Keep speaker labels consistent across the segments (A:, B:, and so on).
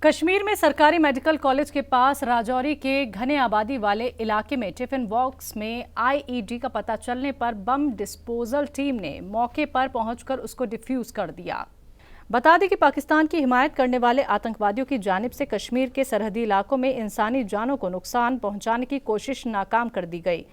A: कश्मीर में सरकारी medical college के पास राजौरी के घने आबादी वाले इलाके में टिफिन बॉक्स में आईईडी का पता चलने पर बम डिस्पोजल टीम ने मौके पर पहुंचकर उसको डिफ्यूज कर दिया। बता दें कि पाकिस्तान की हिमायत करने वाले आतंकवादियों की जानिब से कश्मीर के सरहदी इलाकों में इंसानी जानों को नुकसान पहुंचाने की कोशिश नाकाम कर दी गई।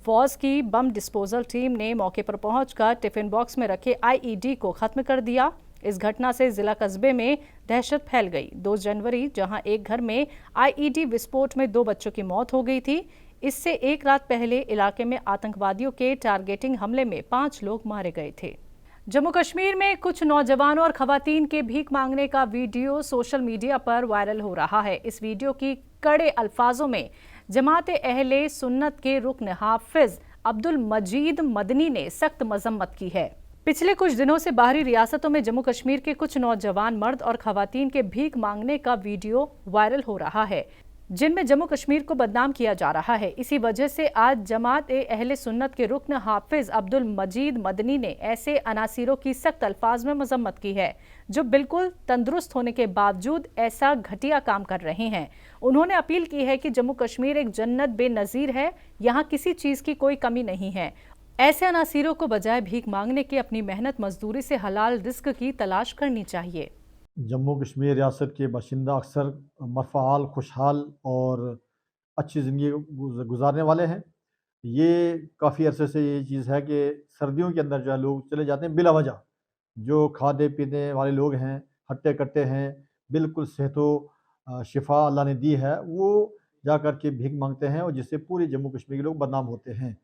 A: फौज की बम डिस्पोजल टीम ने मौके पर पहुंचकर टिफिन बॉक्स में रखे आईईडी को खत्म कर दिया। इस घटना से जिला कस्बे में दहशत फैल गई। 2 जनवरी जहां एक घर में आईईडी विस्फोट में 2 बच्चों की मौत हो गई थी, इससे एक रात पहले इलाके में आतंकवादियों के टारगेटिंग हमले में 5 लोग मारे गए थे। जम्मू कश्मीर में कुछ नौजवानों और खवातीन के भीख मांगने का वीडियो सोशल मीडिया पर वायरल हो रहा है। इस वीडियो की कड़े अल्फाजों में जमात अहले सुन्नत के रुकन हाफिज अब्दुल मजीद मदनी ने सख्त मजम्मत की है। पिछले कुछ दिनों से बाहरी रियासतों में जम्मू कश्मीर के कुछ नौजवान मर्द और खवातीन के भीख मांगने का वीडियो वायरल हो रहा है, जिनमें जम्मू कश्मीर को बदनाम किया जा रहा है। इसी वजह से आज जमात अहले सुन्नत के रुकन हाफिज अब्दुल मजीद मदनी ने ऐसे अनासिरों की सख्त अल्फाज में मजम्मत की है, जो बिल्कुल तंदुरुस्त होने के बावजूद ऐसा घटिया काम कर रहे हैं। उन्होंने अपील की है कि जम्मू कश्मीर एक जन्नत बेनज़ीर है, यहाँ किसी चीज़ की कोई कमी नहीं है। ऐसे अनासिरों को बजाय भीख मांगने की अपनी मेहनत मजदूरी से हलाल रिस्क की तलाश करनी चाहिए।
B: जम्मू कश्मीर रियासत के बाशिंदा अक्सर मरफ़ाल, खुशहाल और अच्छी ज़िंदगी गुजारने वाले हैं। ये काफ़ी अरसे से ये चीज़ है कि सर्दियों के अंदर जो है लोग चले जाते हैं बिला वजह। जो खाने पीने वाले लोग हैं, हट्टे कट्टे हैं, बिल्कुल सेहतो शिफा अल्लाह ने दी है, वो जा कर के भीख मांगते हैं और जिससे पूरे जम्मू कश्मीर के लोग बदनाम होते हैं।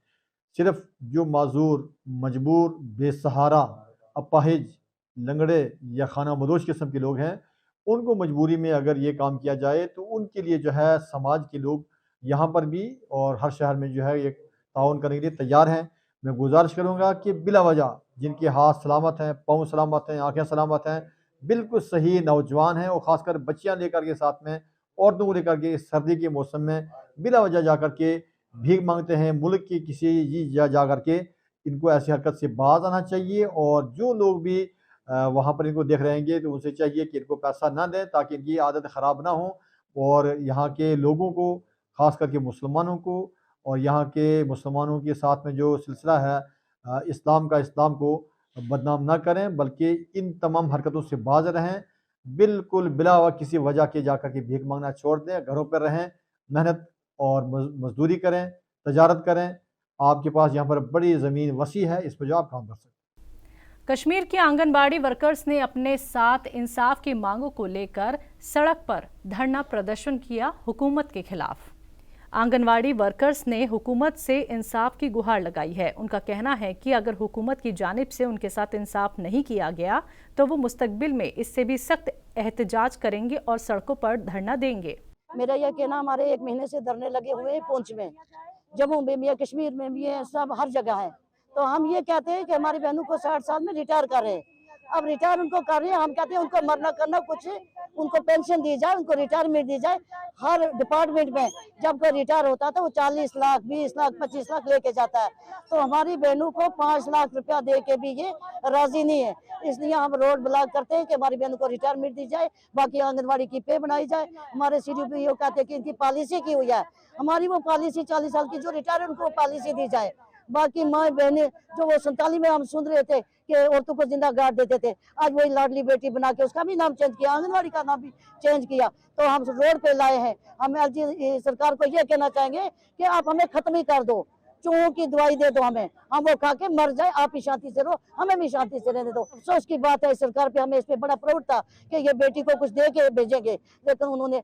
B: सिर्फ जो माजूर, मजबूर, बेसहारा, अपाहिज, लंगड़े या खाना मदोश किस्म के लोग हैं, उनको मजबूरी में अगर ये काम किया जाए तो उनके लिए जो है समाज के लोग यहाँ पर भी और हर शहर में जो है ये ताउन करने के लिए तैयार हैं। मैं गुजारिश करूँगा कि बिला वजह जिनके हाथ सलामत हैं, पाँव सलामत हैं, आँखें सलामत हैं, बिल्कुल सही नौजवान हैं और ख़ासकर बच्चियाँ लेकर के साथ में औरतों को लेकर के सर्दी के मौसम में बिला वजह जा कर के भीख मांगते हैं, मुल्क की किसी जा कर के इनको ऐसी हरकत से बाज आना चाहिए। और जो लोग भी वहाँ पर इनको देख रहेंगे तो उनसे चाहिए कि इनको पैसा ना दें ताकि इनकी आदत ख़राब ना हो और यहाँ के लोगों को, ख़ास करके मुसलमानों को और यहाँ के मुसलमानों के साथ में जो सिलसिला है इस्लाम को बदनाम ना करें, बल्कि इन तमाम हरकतों से बाज रहें। बिल्कुल बिला किसी वजह के जाकर के भीख मांगना छोड़ दें, घरों पर रहें, मेहनत और मजदूरी करें, तजारत करें। आपके पास यहाँ पर बड़ी ज़मीन वसी है, इस पर जो आप काम कर सकते हैं।
A: कश्मीर के आंगनबाड़ी वर्कर्स ने अपने साथ इंसाफ की मांगों को लेकर सड़क पर धरना प्रदर्शन किया हुकूमत के खिलाफ। आंगनवाड़ी वर्कर्स ने हुकूमत से इंसाफ की गुहार लगाई है। उनका कहना है कि अगर हुकूमत की जानिब से उनके साथ इंसाफ नहीं किया गया तो वो मुस्तकबिल में इससे भी सख्त एहतजाज करेंगे और सड़कों पर धरना देंगे।
C: मेरा यह कहना, हमारे 1 महीने से धरने लगे हुए हैं पुंछ में, जम्मू में भी है, कश्मीर में भी है, सब हर जगह है। तो हम ये कहते हैं कि हमारी बहनों को 60 साल में रिटायर कर रहे हैं। अब रिटायर उनको कर रहे हैं, हम कहते हैं उनको मरना करना कुछ, उनको पेंशन दी जाए, उनको रिटायरमेंट दी जाए। हर डिपार्टमेंट में जब कोई रिटायर होता है तो वो 40 लाख, 20 लाख, 25 लाख लेके जाता है। तो हमारी बहनों को 5 लाख रुपया दे के भी ये राजी नहीं है। इसलिए हम रोड ब्लॉक करते हैं कि हमारी बहनों को रिटायरमेंट दी जाए, बाकी आंगनबाड़ी की पे बनाई जाए। हमारे CDPO कहते हैं कि इनकी पॉलिसी की हुई है, हमारी वो पॉलिसी 40 साल की जो रिटायर है उनको पॉलिसी दी जाए। बाकी माँ बहनें जो वो 47 में हम सुन रहे थे कि औरतों को जिंदा गाड़ देते थे, आज वही लाडली बेटी बना के उसका भी नाम चेंज किया, आंगनबाड़ी का नाम भी चेंज किया। तो हम रोड पे लाए हैं। हम LG सरकार को ये कहना चाहेंगे कि आप हमें खत्म ही कर दो, चूहों की दवाई दे दो हमें, हम वो खा के मर जाए, आप ही शांति से रहो, हमें भी शांति से रहने दो। अफसोस की बात है सरकार पे, हमें इस पे बड़ा प्राउड था कि ये बेटी को कुछ दे के भेजेंगे, लेकिन उन्होंने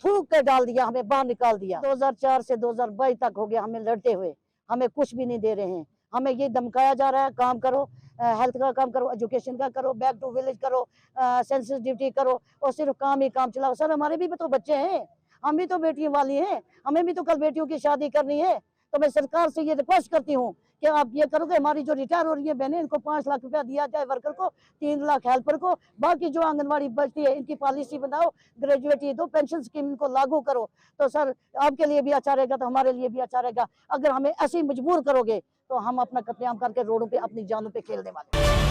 C: थूक के डाल दिया, हमें बाहर निकाल दिया। 2004 से 2022 तक हो गया हमें लड़ते हुए, हमें कुछ भी नहीं दे रहे हैं। हमें ये धमकाया जा रहा है, काम करो, हेल्थ का काम करो, एजुकेशन का करो, बैक टू विलेज करो, सेंसस ड्यूटी करो, और सिर्फ काम ही काम चलाओ। सर हमारे भी तो बच्चे हैं, हम भी तो बेटियों वाली हैं, हमें भी तो कल बेटियों की शादी करनी है। तो मैं सरकार से ये रिक्वेस्ट करती हूँ कि आप ये करो कि हमारी जो रिटायर हो रही है बहनें, इनको 5 लाख रुपया दिया जाए वर्कर को, 3 लाख हेल्पर को, बाकी जो आंगनबाड़ी बचती है इनकी पॉलिसी बनाओ, ग्रेजुएटी दो, पेंशन स्कीम इनको लागू करो। तो सर आपके लिए भी अच्छा रहेगा, तो हमारे लिए भी अच्छा रहेगा। अगर हमें ऐसे ही मजबूर करोगे तो हम अपना कत्लेआम करके रोडों पे अपनी जानों पे खेलने वाले।